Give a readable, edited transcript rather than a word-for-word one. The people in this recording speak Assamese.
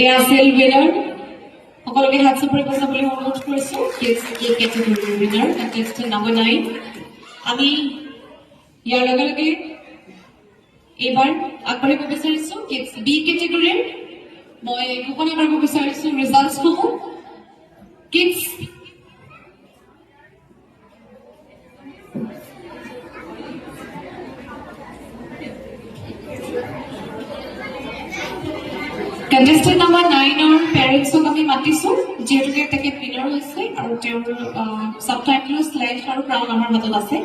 এয়া আছিল উইনাৰ সকলোকে হাত চাপৰি বচাবলৈ অনুৰোধ কৰিছো কেক কেটেগৰীৰ উইনাৰ কণ্টেষ্টেণ্ট নম্বৰ 9 আমি ইয়াৰ লগে লগে এইবাৰ আগবাঢ়িব বিচাৰিছো কিডছ বি কেটেগৰীৰ মই ঘোষণা কৰিব বিচাৰিছো ৰিজাল্টসমূহ কিডছ কণ্টেষ্টেণ্ট নম্বৰ 9 ৰ পেৰেণ্টছক আমি মাতিছো যিহেতুকে তেখেত উইনাৰ হৈছে আৰু তেওঁৰ সাবটাইটেল স্লাইড আৰু ক্ৰাউন আমাৰ হাতত আছে